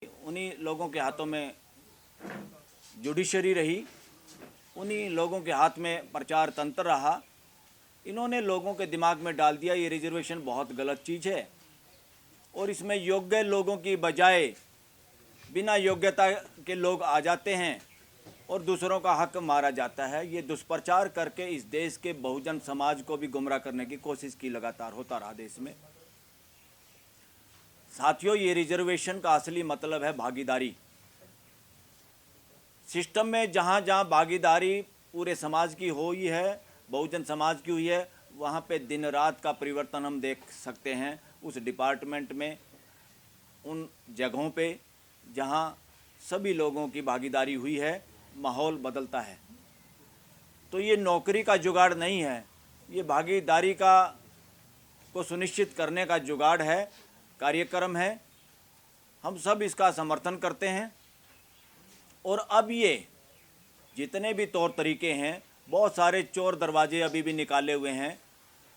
उन्हीं लोगों के हाथों में जुडिशरी रही, उन्हीं लोगों के हाथ में प्रचार तंत्र रहा। इन्होंने लोगों के दिमाग में डाल दिया ये रिजर्वेशन बहुत गलत चीज़ है और इसमें योग्य लोगों की बजाय बिना योग्यता के लोग आ जाते हैं और दूसरों का हक मारा जाता है। ये दुष्प्रचार करके इस देश के बहुजन समाज को भी गुमराह करने की कोशिश की लगातार होता रहा देश में। साथियों, ये रिजर्वेशन का असली मतलब है भागीदारी। सिस्टम में जहाँ जहाँ भागीदारी पूरे समाज की हुई है, बहुजन समाज की हुई है, वहाँ पे दिन रात का परिवर्तन हम देख सकते हैं। उस डिपार्टमेंट में, उन जगहों पे जहाँ सभी लोगों की भागीदारी हुई है, माहौल बदलता है। तो ये नौकरी का जुगाड़ नहीं है, ये भागीदारी को सुनिश्चित करने का जुगाड़ है, कार्यक्रम है। हम सब इसका समर्थन करते हैं। और अब ये जितने भी तौर तरीके हैं, बहुत सारे चोर दरवाजे अभी भी निकाले हुए हैं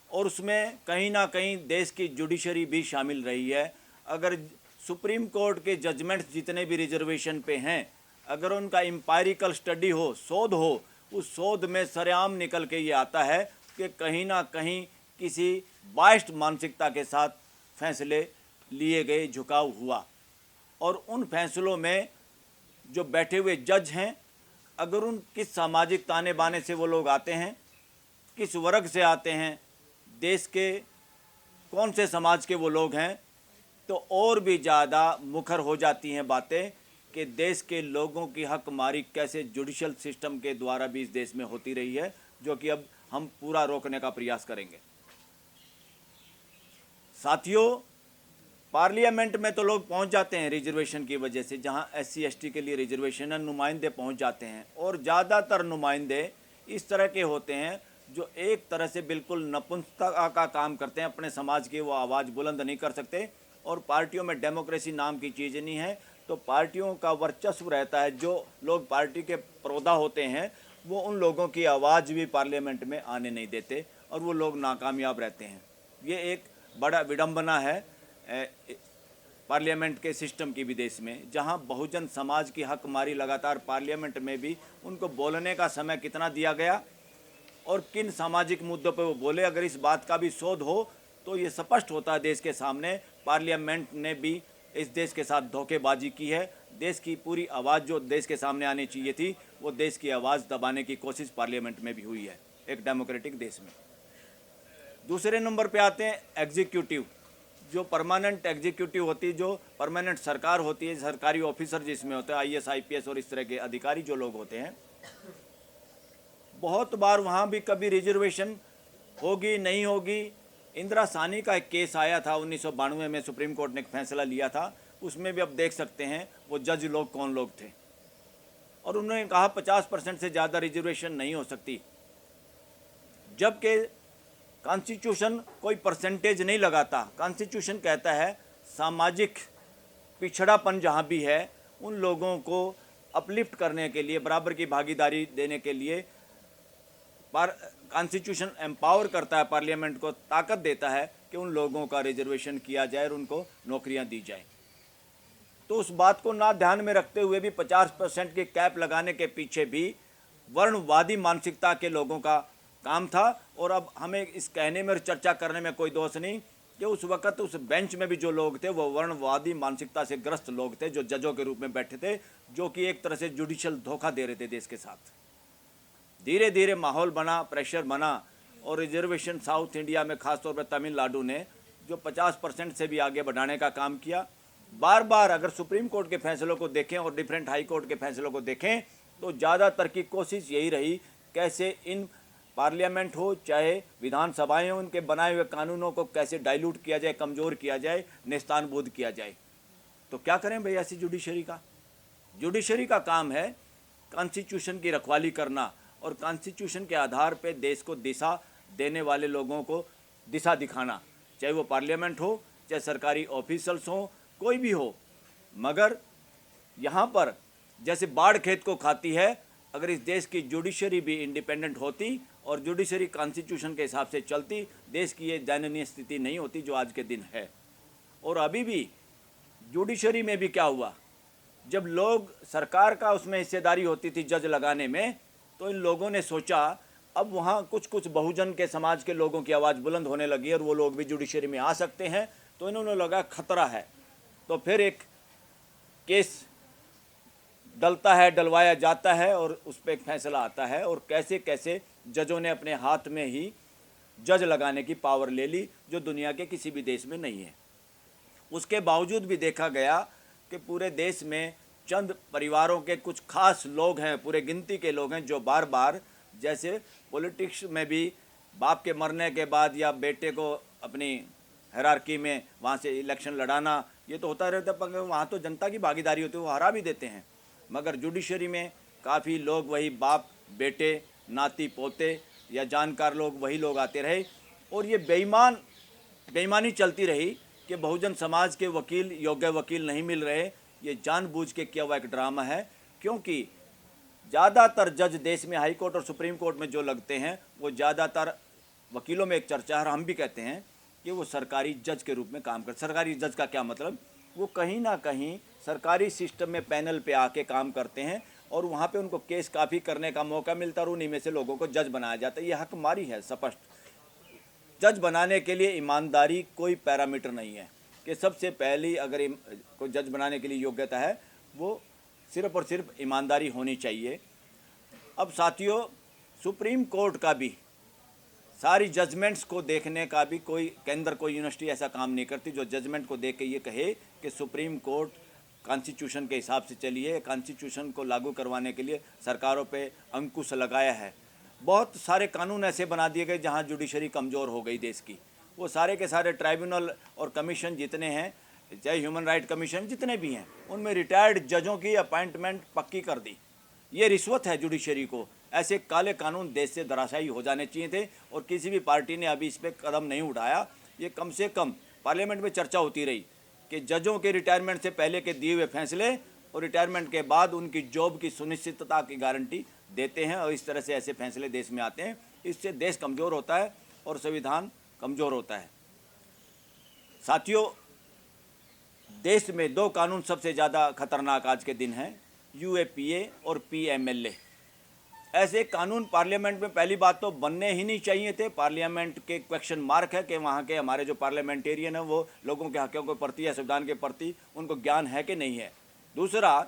और उसमें कहीं ना कहीं देश की जुडिशरी भी शामिल रही है। अगर सुप्रीम कोर्ट के जजमेंट्स जितने भी रिजर्वेशन पे हैं, अगर उनका एम्पायरिकल स्टडी हो, शोध हो, उस शोध में सरेआम निकल के ये आता है कि कहीं ना कहीं किसी बाइस्ड मानसिकता के साथ फैसले लिए गए, झुकाव हुआ। और उन फैसलों में जो बैठे हुए जज हैं, अगर उन किस सामाजिक ताने बाने से वो लोग आते हैं, किस वर्ग से आते हैं, देश के कौन से समाज के वो लोग हैं, तो और भी ज़्यादा मुखर हो जाती हैं बातें कि देश के लोगों की हकमारी कैसे जुडिशल सिस्टम के द्वारा भी इस देश में होती रही है, जो कि अब हम पूरा रोकने का प्रयास करेंगे। साथियों, पार्लियामेंट में तो लोग पहुंच जाते हैं रिजर्वेशन की वजह से, जहां SC ST के लिए रिजर्वेशन है, नुमाइंदे पहुंच जाते हैं। और ज़्यादातर नुमाइंदे इस तरह के होते हैं जो एक तरह से बिल्कुल नपुंसकता का काम करते हैं, अपने समाज की वो आवाज़ बुलंद नहीं कर सकते। और पार्टियों में डेमोक्रेसी नाम की चीज़ नहीं है, तो पार्टियों का वर्चस्व रहता है। जो लोग पार्टी के प्रोदा होते हैं, वो उन लोगों की आवाज़ भी पार्लियामेंट में आने नहीं देते और वो लोग नाकामयाब रहते हैं। ये एक बड़ा विडंबना है पार्लियामेंट के सिस्टम की विदेश में, जहां बहुजन समाज की हकमारी लगातार पार्लियामेंट में भी उनको बोलने का समय कितना दिया गया और किन सामाजिक मुद्दों पर वो बोले। अगर इस बात का भी शोध हो तो ये स्पष्ट होता है देश के सामने, पार्लियामेंट ने भी इस देश के साथ धोखेबाजी की है। देश की पूरी आवाज़ जो देश के सामने आनी चाहिए थी, वो देश की आवाज़ दबाने की कोशिश पार्लियामेंट में भी हुई है, एक डेमोक्रेटिक देश में। दूसरे नंबर पे आते हैं एग्जीक्यूटिव, जो परमानेंट एग्जीक्यूटिव होती है, जो परमानेंट सरकार होती है, सरकारी ऑफिसर जिसमें होते हैं, IAS IPS और इस तरह के अधिकारी जो लोग होते हैं। बहुत बार वहाँ भी कभी रिजर्वेशन होगी नहीं होगी। इंदिरा साहनी का एक केस आया था 1992 में, सुप्रीम कोर्ट ने एक फैसला लिया था, उसमें भी अब देख सकते हैं वो जज लोग कौन लोग थे। और उन्होंने कहा 50% से ज़्यादा रिजर्वेशन नहीं हो सकती, जबकि कॉन्स्टिट्यूशन कोई परसेंटेज नहीं लगाता। कॉन्स्टिट्यूशन कहता है सामाजिक पिछड़ापन जहाँ भी है, उन लोगों को अपलिफ्ट करने के लिए, बराबर की भागीदारी देने के लिए कॉन्स्टिट्यूशन एम्पावर करता है, पार्लियामेंट को ताकत देता है कि उन लोगों का रिजर्वेशन किया जाए और उनको नौकरियां दी जाए। तो उस बात को ना ध्यान में रखते हुए भी 50% की कैप लगाने के पीछे भी वर्णवादी मानसिकता के लोगों का काम था। और अब हमें इस कहने में और चर्चा करने में कोई दोष नहीं कि उस वक़्त उस बेंच में भी जो लोग थे वो वर्णवादी मानसिकता से ग्रस्त लोग थे, जो जजों के रूप में बैठे थे, जो कि एक तरह से जुडिशल धोखा दे रहे थे देश के साथ। धीरे धीरे माहौल बना, प्रेशर बना और रिजर्वेशन साउथ इंडिया में, खासतौर पर तमिलनाडु ने, जो 50% से भी आगे बढ़ाने का काम किया। बार बार अगर सुप्रीम कोर्ट के फैसलों को देखें और डिफरेंट हाई कोर्ट के फैसलों को देखें, तो ज़्यादातर की कोशिश यही रही कैसे इन पार्लियामेंट हो चाहे विधानसभाएं हो, उनके बनाए हुए कानूनों को कैसे डाइल्यूट किया जाए, कमज़ोर किया जाए, नेस्तानबूद किया जाए। तो क्या करें भाई ऐसी जुडिशरी का काम है कॉन्स्टिट्यूशन की रखवाली करना और कॉन्स्टिट्यूशन के आधार पे देश को दिशा देने वाले लोगों को दिशा दिखाना, चाहे वो पार्लियामेंट हो, चाहे सरकारी ऑफिसर्स हो, कोई भी हो। मगर यहाँ पर जैसे बाढ़ खेत को खाती है, अगर इस देश की जुडिशरी भी इंडिपेंडेंट होती और जुडिशरी कॉन्स्टिट्यूशन के हिसाब से चलती, देश की ये दयनीय स्थिति नहीं होती जो आज के दिन है। और अभी भी जुडिशरी में भी क्या हुआ, जब लोग सरकार का उसमें हिस्सेदारी होती थी जज लगाने में, तो इन लोगों ने सोचा अब वहाँ कुछ कुछ बहुजन के समाज के लोगों की आवाज़ बुलंद होने लगी और वो लोग भी जुडिशरी में आ सकते हैं, तो इन्होंने लगा खतरा है। तो फिर एक केस डलता है, डलवाया जाता है और उस पर एक फैसला आता है, और कैसे कैसे जजों ने अपने हाथ में ही जज लगाने की पावर ले ली, जो दुनिया के किसी भी देश में नहीं है। उसके बावजूद भी देखा गया कि पूरे देश में चंद परिवारों के कुछ खास लोग हैं, पूरे गिनती के लोग हैं, जो बार बार, जैसे पॉलिटिक्स में भी बाप के मरने के बाद या बेटे को अपनी हायरार्की में वहाँ से इलेक्शन लड़ाना, ये तो होता रहता है, पर वहाँ तो जनता की भागीदारी होती है, वो हरा भी देते हैं। मगर जुडिशरी में काफ़ी लोग वही बाप बेटे नाती पोते या जानकार लोग वही लोग आते रहे, और ये बेईमानी चलती रही कि बहुजन समाज के वकील योग्य वकील नहीं मिल रहे। ये जानबूझ के किया हुआ एक ड्रामा है, क्योंकि ज़्यादातर जज देश में हाई कोर्ट और सुप्रीम कोर्ट में जो लगते हैं वो ज़्यादातर वकीलों में एक चर्चा है, हम भी कहते हैं कि वो सरकारी जज के रूप में काम करते। सरकारी जज का क्या मतलब, वो कहीं ना कहीं सरकारी सिस्टम में पैनल पे आके काम करते हैं और वहाँ पे उनको केस काफ़ी करने का मौका मिलता है और उन्हीं में से लोगों को जज बनाया जाता है। ये हकमारी है स्पष्ट। जज बनाने के लिए ईमानदारी कोई पैरामीटर नहीं है कि सबसे पहली अगर कोई जज बनाने के लिए योग्यता है वो सिर्फ और सिर्फ ईमानदारी होनी चाहिए। अब साथियों, सुप्रीम कोर्ट का भी सारी जजमेंट्स को देखने का भी कोई केंद्र, कोई यूनिवर्सिटी ऐसा काम नहीं करती जो जजमेंट को देख के ये कहे कि सुप्रीम कोर्ट कॉन्स्टिट्यूशन के हिसाब से चलिए, कॉन्स्टिट्यूशन को लागू करवाने के लिए सरकारों पे अंकुश लगाया है। बहुत सारे कानून ऐसे बना दिए गए जहाँ जुडिशरी कमज़ोर हो गई देश की। वो सारे के सारे ट्राइब्यूनल और कमीशन जितने हैं, चाहे ह्यूमन राइट कमीशन जितने भी हैं, उनमें रिटायर्ड जजों की अपॉइंटमेंट पक्की कर दी। ये रिश्वत है जुडिशरी को। ऐसे काले कानून देश से धराशायी हो जाने चाहिए थे और किसी भी पार्टी ने अभी इस पर कदम नहीं उठाया। ये कम से कम पार्लियामेंट में चर्चा होती रही कि जजों के रिटायरमेंट से पहले के दिए हुए फैसले और रिटायरमेंट के बाद उनकी जॉब की सुनिश्चितता की गारंटी देते हैं, और इस तरह से ऐसे फैसले देश में आते हैं। इससे देश कमज़ोर होता है और संविधान कमज़ोर होता है। साथियों, देश में दो कानून सबसे ज़्यादा खतरनाक आज के दिन हैं, यूएपीए और पीएमएलए। ऐसे कानून पार्लियामेंट में पहली बात तो बनने ही नहीं चाहिए थे। पार्लियामेंट के क्वेश्चन मार्क है कि वहाँ के हमारे जो पार्लियामेंटेरियन हैं वो लोगों के हकों के प्रति या संविधान के प्रति उनको ज्ञान है कि नहीं है। दूसरा,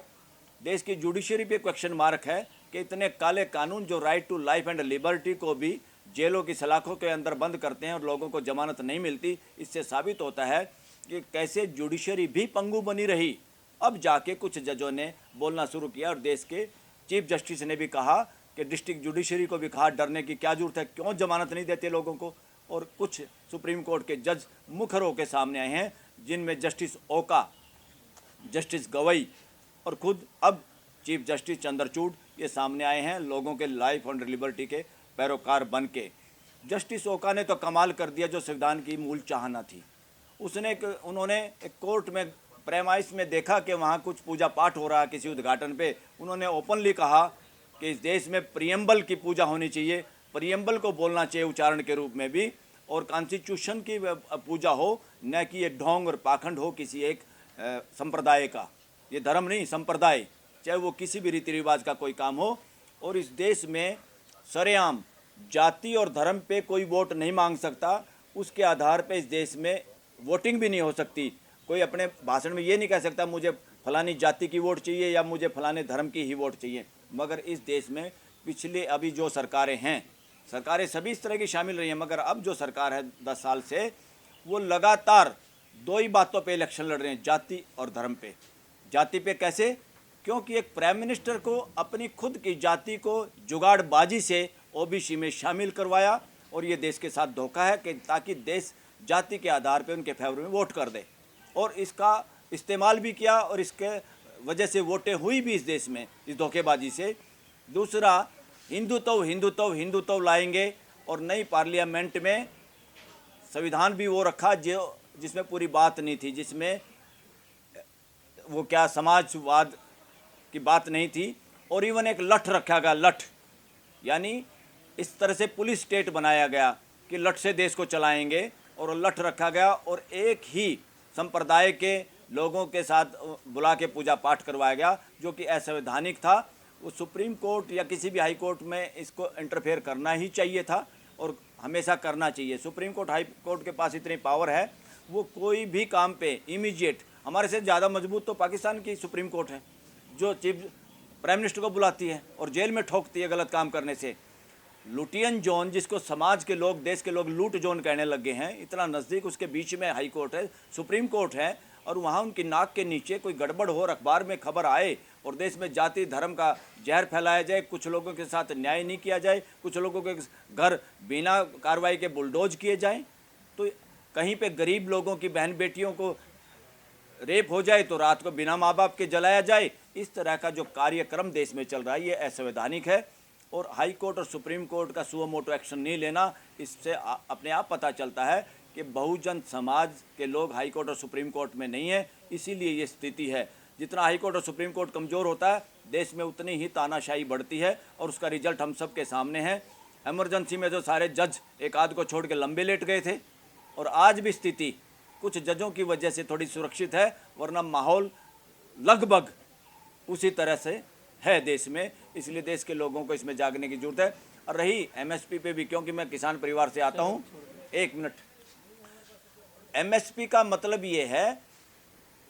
देश की जुडिशरी पे क्वेश्चन मार्क है कि इतने काले कानून जो right to life and liberty को भी जेलों की सलाखों के अंदर बंद करते हैं और लोगों को जमानत नहीं मिलती, इससे साबित होता है कि कैसे जुडिशरी भी पंगु बनी रही। अब जाके कुछ जजों ने बोलना शुरू किया और देश के चीफ जस्टिस ने भी कहा कि डिस्ट्रिक्ट जुडिशरी को भी कहा डरने की क्या जरूरत है, क्यों जमानत नहीं देते लोगों को। और कुछ सुप्रीम कोर्ट के जज मुखर होकर सामने आए हैं, जिनमें जस्टिस ओका, जस्टिस गवई और खुद अब चीफ जस्टिस चंद्रचूड़ ये सामने आए हैं लोगों के लाइफ एंड लिबर्टी के पैरोकार बन के। जस्टिस ओका ने तो कमाल कर दिया, जो संविधान की मूल चाहना थी। उन्होंने एक कोर्ट में प्रेमाइस में देखा कि वहाँ कुछ पूजा पाठ हो रहा है किसी उद्घाटन पे, उन्होंने ओपनली कहा कि इस देश में प्रियम्बल की पूजा होनी चाहिए, प्रियम्बल को बोलना चाहिए उच्चारण के रूप में भी, और कॉन्स्टिट्यूशन की पूजा हो, न कि ये ढोंग और पाखंड हो किसी एक संप्रदाय का। ये धर्म नहीं, संप्रदाय, चाहे वो किसी भी रीति रिवाज का कोई काम हो। और इस देश में सरेआम जाति और धर्म पे कोई वोट नहीं मांग सकता, उसके आधार पे इस देश में वोटिंग भी नहीं हो सकती। कोई अपने भाषण में ये नहीं कह सकता मुझे फलानी जाति की वोट चाहिए या मुझे फलाने धर्म की ही वोट चाहिए। मगर इस देश में पिछले अभी जो सरकारें हैं, सरकारें सभी इस तरह की शामिल रही हैं, मगर अब जो सरकार है 10 साल से, वो लगातार दो ही बातों पे इलेक्शन लड़ रहे हैं, जाति और धर्म पे। जाति पे कैसे? क्योंकि एक प्राइम मिनिस्टर को अपनी खुद की जाति को जुगाड़बाजी से ओबीसी में शामिल करवाया, और ये देश के साथ धोखा है कि ताकि देश जाति के आधार पे उनके फेवर में वोट कर दे, और इसका इस्तेमाल भी किया और इसके वजह से वोटें हुई भी इस देश में, इस धोखेबाजी से। दूसरा, हिंदुत्व हिंदुत्व हिंदुत्व लाएंगे, और नई पार्लियामेंट में संविधान भी वो रखा जो जिसमें पूरी बात नहीं थी, जिसमें वो क्या समाजवाद की बात नहीं थी। और इवन एक लठ रखा गया, लठ, यानी इस तरह से पुलिस स्टेट बनाया गया कि लठ से देश को चलाएंगे, और लठ रखा गया। और एक ही संप्रदाय के लोगों के साथ बुला के पूजा पाठ करवाया गया, जो कि असंवैधानिक था। वो सुप्रीम कोर्ट या किसी भी हाई कोर्ट में इसको इंटरफेयर करना ही चाहिए था और हमेशा करना चाहिए। सुप्रीम कोर्ट, हाई कोर्ट के पास इतनी पावर है, वो कोई भी काम पे इमीडिएट, हमारे से ज़्यादा मजबूत तो पाकिस्तान की सुप्रीम कोर्ट है, जो चीफ प्राइम मिनिस्टर को बुलाती है और जेल में ठोकती है गलत काम करने से। लुटियन जोन, जिसको समाज के लोग, देश के लोग लूट जोन कहने लगे हैं, इतना नज़दीक उसके बीच में हाई कोर्ट है, सुप्रीम कोर्ट है, और वहाँ उनकी नाक के नीचे कोई गड़बड़ हो और अखबार में खबर आए और देश में जाति धर्म का जहर फैलाया जाए, कुछ लोगों के साथ न्याय नहीं किया जाए, कुछ लोगों के घर बिना कार्रवाई के बुलडोज किए जाएं, तो कहीं पे गरीब लोगों की बहन बेटियों को रेप हो जाए तो रात को बिना माँ बाप के जलाया जाए, इस तरह का जो कार्यक्रम देश में चल रहा है ये असंवैधानिक है। और हाई कोर्ट और सुप्रीम कोर्ट का सुओ मोटो एक्शन नहीं लेना, इससे अपने आप पता चलता है कि बहुजन समाज के लोग हाई कोर्ट और सुप्रीम कोर्ट में नहीं है, इसीलिए ये स्थिति है। जितना हाई कोर्ट और सुप्रीम कोर्ट कमज़ोर होता है, देश में उतनी ही तानाशाही बढ़ती है और उसका रिजल्ट हम सब के सामने है। एमरजेंसी में जो सारे जज एक आध को छोड़ के लंबे लेट गए थे, और आज भी स्थिति कुछ जजों की वजह से थोड़ी सुरक्षित है, वरना माहौल लगभग उसी तरह से है देश में। इसलिए देश के लोगों को इसमें जागने की जरूरत है। और रही एमएसपी पे भी, क्योंकि मैं किसान परिवार से आता हूँ, एक मिनट, एमएसपी का मतलब ये है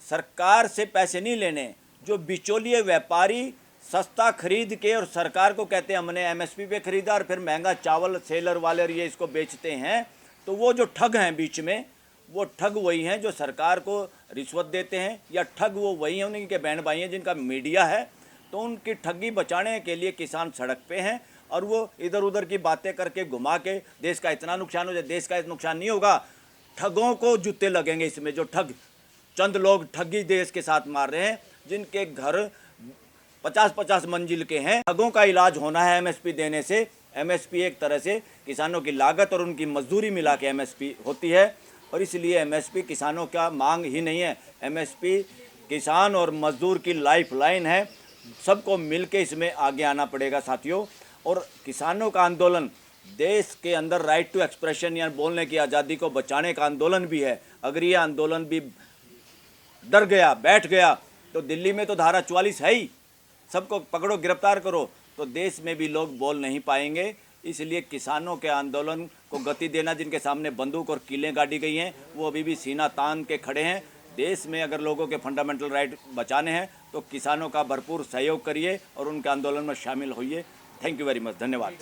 सरकार से पैसे नहीं लेने, जो बिचौलिए व्यापारी सस्ता खरीद के और सरकार को कहते हैं हमने एमएसपी पे खरीदा और फिर महंगा चावल सेलर वाले ये इसको बेचते हैं, तो वो जो ठग हैं बीच में, वो ठग वही हैं जो सरकार को रिश्वत देते हैं, या ठग वो वही हैं, उनके बहन भाई हैं जिनका मीडिया है। तो उनकी ठगी बचाने के लिए किसान सड़क पे हैं और वो इधर उधर की बातें करके घुमा के देश का इतना नुकसान हो जाए। देश का नुकसान नहीं होगा, ठगों को जूते लगेंगे इसमें। जो ठग, चंद लोग ठगी देश के साथ मार रहे हैं, जिनके घर 50-50 मंजिल के हैं। ठगों का इलाज होना है एमएसपी देने से। एमएसपी एक तरह से किसानों की लागत और उनकी मजदूरी मिला के एमएसपी होती है, और इसलिए एमएसपी किसानों का मांग ही नहीं है, एमएसपी किसान और मजदूर की लाइफ लाइन है। सबको मिलके इसमें आगे आना पड़ेगा साथियों। और किसानों का आंदोलन देश के अंदर राइट टू एक्सप्रेशन या बोलने की आज़ादी को बचाने का आंदोलन भी है। अगर ये आंदोलन भी डर गया, बैठ गया, तो दिल्ली में तो धारा 44 है ही, सबको पकड़ो गिरफ्तार करो, तो देश में भी लोग बोल नहीं पाएंगे। इसलिए किसानों के आंदोलन को गति देना, जिनके सामने बंदूक और कीलें गाड़ी गई हैं, वो अभी भी सीना तान के खड़े हैं। देश में अगर लोगों के फंडामेंटल राइट बचाने हैं तो किसानों का भरपूर सहयोग करिए और उनके आंदोलन में शामिल होइए। थैंक यू वेरी मच, धन्यवाद।